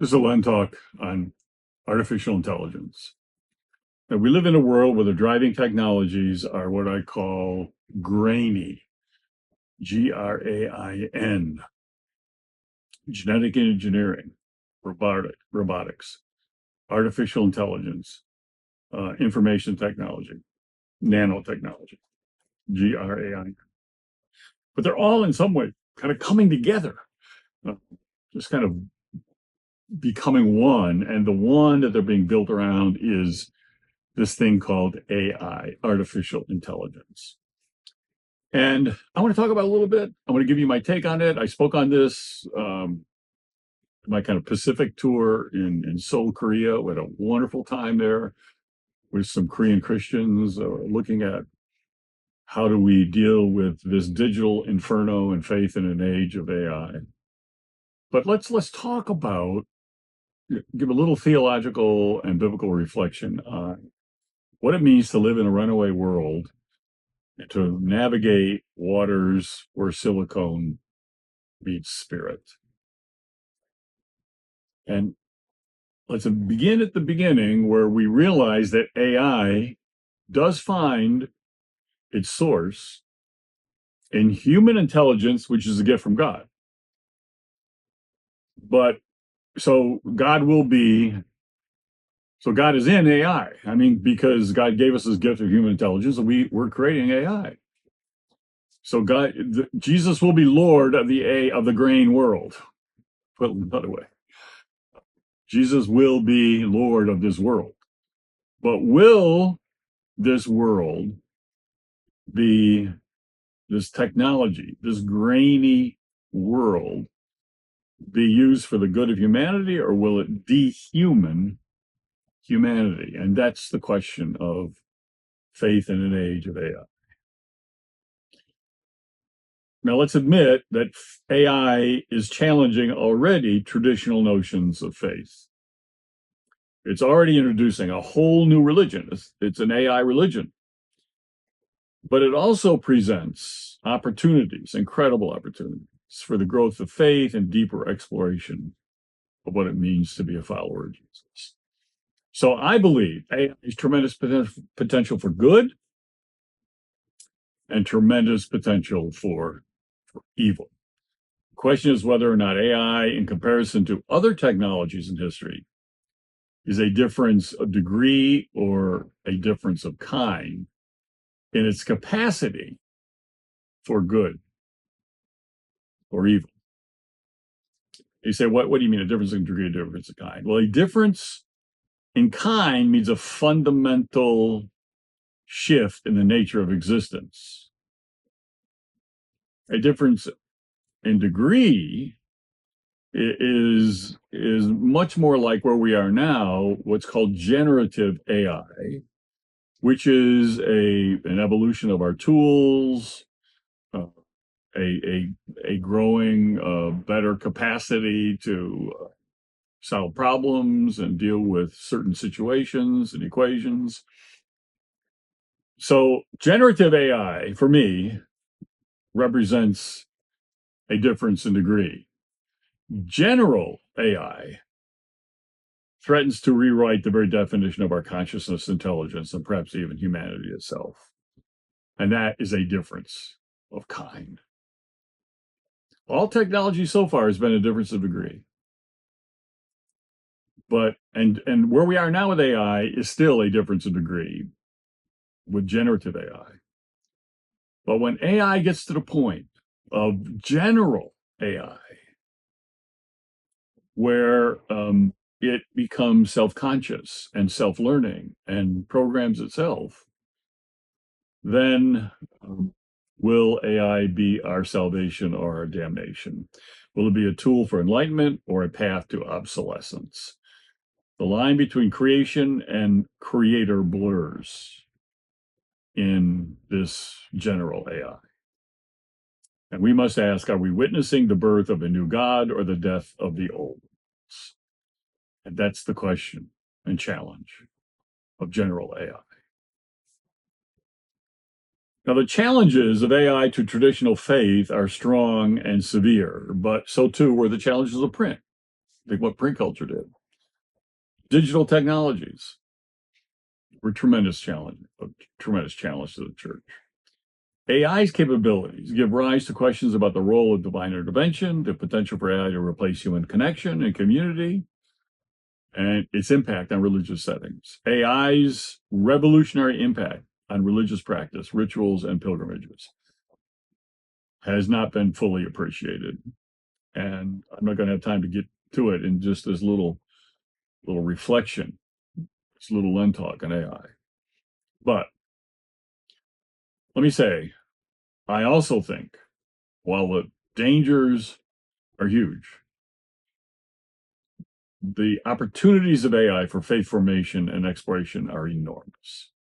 This is a LenTalk on artificial intelligence. And we live in a world where the driving technologies are what I call grainy, GRAIN, genetic engineering, robotics, artificial intelligence, information technology, nanotechnology, GRAIN. But they're all in some way kind of coming together, just kind of becoming one. And the one that they're being built around is this thing called AI, artificial intelligence. And I want to talk about it a little bit. I want to give you my take on it. I spoke on this, my kind of Pacific tour in Seoul, Korea. We had a wonderful time there with some Korean Christians looking at how do we deal with this digital inferno and faith in an age of AI. But let's talk about, give a little theological and biblical reflection on what it means to live in a runaway world and to navigate waters where silicone meets spirit. And let's begin at the beginning, where we realize that AI does find its source in human intelligence, which is a gift from God. But so God is in AI. I mean, because God gave us this gift of human intelligence, and we're creating AI. So Jesus will be Lord of the grain world. Put it another way, Jesus will be Lord of this world. But will this world be, this technology, this grainy world, be used for the good of humanity, or will it dehuman humanity? And that's the question of faith in an age of AI. Now, let's admit that AI is challenging already traditional notions of faith. It's already introducing a whole new religion. It's an AI religion. But it also presents opportunities, incredible opportunities, for the growth of faith and deeper exploration of what it means to be a follower of Jesus. So I believe AI has tremendous potential for good and tremendous potential for evil. The question is whether or not AI, in comparison to other technologies in history, is a difference of degree or a difference of kind in its capacity for good or evil. You say, what do you mean a difference in degree, a difference of kind? Well, a difference in kind means a fundamental shift in the nature of existence. A difference in degree is much more like where we are now, what's called generative AI, which is an evolution of our tools, a growing better capacity to solve problems and deal with certain situations and equations. So generative AI, for me, represents a difference in degree. General AI threatens to rewrite the very definition of our consciousness, intelligence, and perhaps even humanity itself. And that is a difference of kind. All technology so far has been a difference of degree. But, and where we are now with AI is still a difference of degree with generative AI. But when AI gets to the point of general AI, where it becomes self-conscious and self-learning and programs itself, then will AI be our salvation or our damnation? Will it be a tool for enlightenment or a path to obsolescence? The line between creation and creator blurs in this general AI. And we must ask, are we witnessing the birth of a new God or the death of the old ones? And that's the question and challenge of general AI. Now, the challenges of AI to traditional faith are strong and severe, but so too were the challenges of print. Think what print culture did. Digital technologies were a tremendous challenge to the church. AI's capabilities give rise to questions about the role of divine intervention, the potential for AI to replace human connection and community, and its impact on religious settings. AI's revolutionary impact on religious practice, rituals, and pilgrimages has not been fully appreciated. And I'm not going to have time to get to it in just this little reflection, this little LenTalk on AI. But let me say, I also think while the dangers are huge, the opportunities of AI for faith formation and exploration are enormous.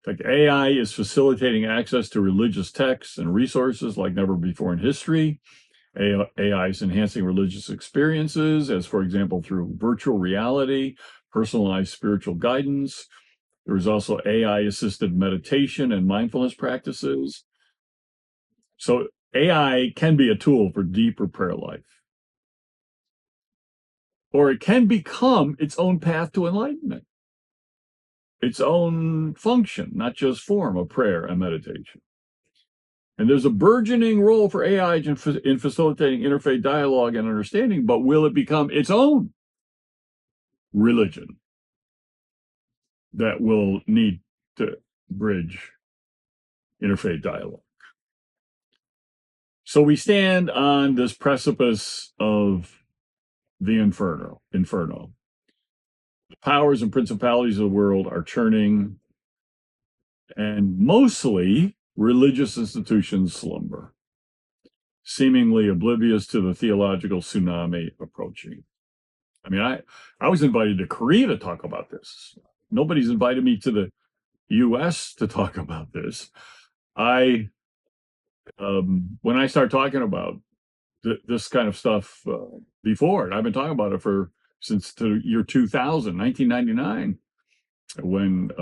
In fact, AI is facilitating access to religious texts and resources like never before in history. AI is enhancing religious experiences, as for example, through virtual reality, personalized spiritual guidance. There is also AI-assisted meditation and mindfulness practices. So AI can be a tool for deeper prayer life. Or it can become its own path to enlightenment, its own function, not just form of prayer and meditation. And there's a burgeoning role for AI in facilitating interfaith dialogue and understanding, but will it become its own religion that will need to bridge interfaith dialogue? So we stand on this precipice of the inferno. The powers and principalities of the world are churning, and mostly religious institutions slumber, seemingly oblivious to the theological tsunami approaching. I mean, I was invited to Korea to talk about this. Nobody's invited me to the US to talk about this. When I start talking about this kind of stuff before, and I've been talking about it since the year 2000, 1999, when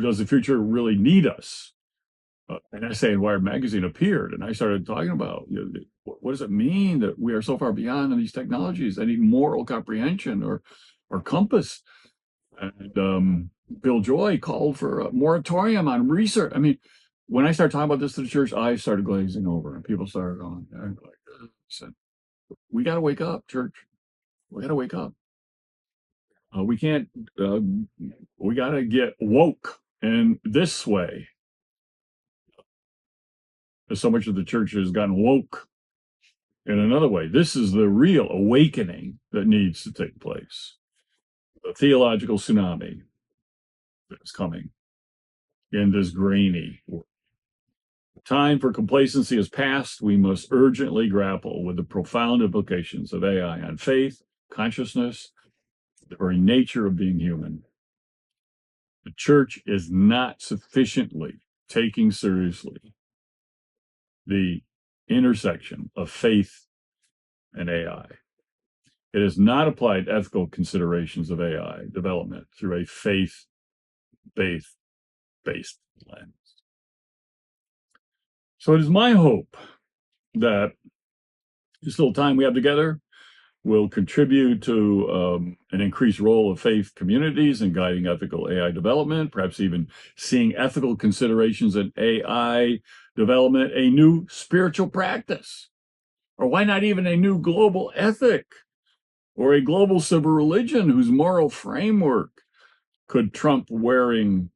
does the future really need us? An essay in Wired magazine appeared, and I started talking about, what does it mean that we are so far beyond these technologies? Any moral comprehension or compass? And Bill Joy called for a moratorium on research. I mean, when I started talking about this to the church, I started glazing over, and people started going, said, "We got to wake up, church. We got to wake up. We can't. We got to get woke in this way." So much of the church has gotten woke in another way. This is the real awakening that needs to take place. The theological tsunami that is coming in this grainy world. The time for complacency is past. We must urgently grapple with the profound implications of AI on faith, consciousness, the very nature of being human. The church is not sufficiently taking seriously the intersection of faith and AI. It has not applied ethical considerations of AI development through a faith-based lens. So it is my hope that this little time we have together will contribute to an increased role of faith communities in guiding ethical AI development, perhaps even seeing ethical considerations in AI development, a new spiritual practice, or why not even a new global ethic, or a global civil religion whose moral framework could trump wearing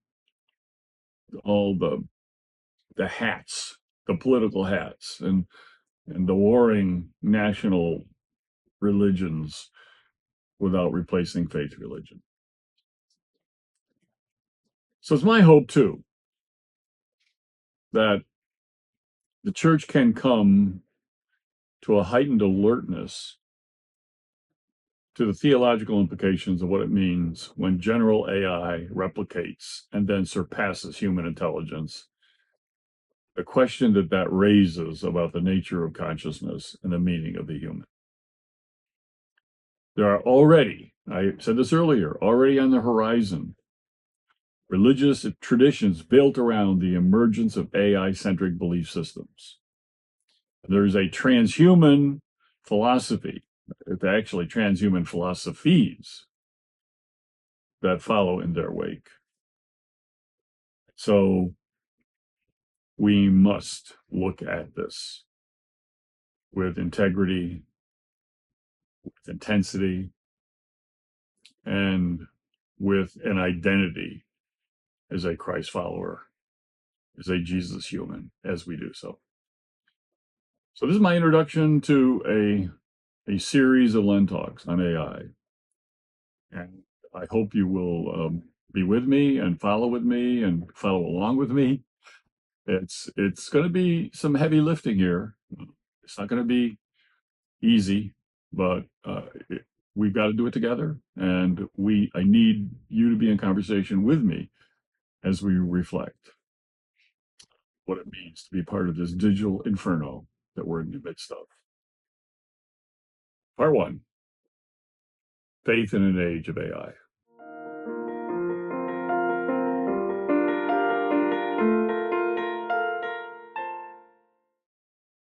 all the hats, the political hats, and the warring national religions without replacing faith religion. So it's my hope, too, that the church can come to a heightened alertness to the theological implications of what it means when general AI replicates and then surpasses human intelligence. The question that raises about the nature of consciousness and the meaning of the human. There are already, I said this earlier, already on the horizon, religious traditions built around the emergence of AI-centric belief systems. There's a transhuman philosophy. It's actually transhuman philosophies that follow in their wake. So we must look at this with integrity, with intensity, and with an identity as a Christ follower, as a Jesus human, as we do so. So this is my introduction to a series of LenTalks on AI. And I hope you will be with me and follow along with me. It's going to be some heavy lifting here. It's not going to be easy, but we've got to do it together. And I need you to be in conversation with me as we reflect what it means to be part of this digital inferno that we're in the midst of. Part one, faith in an age of AI.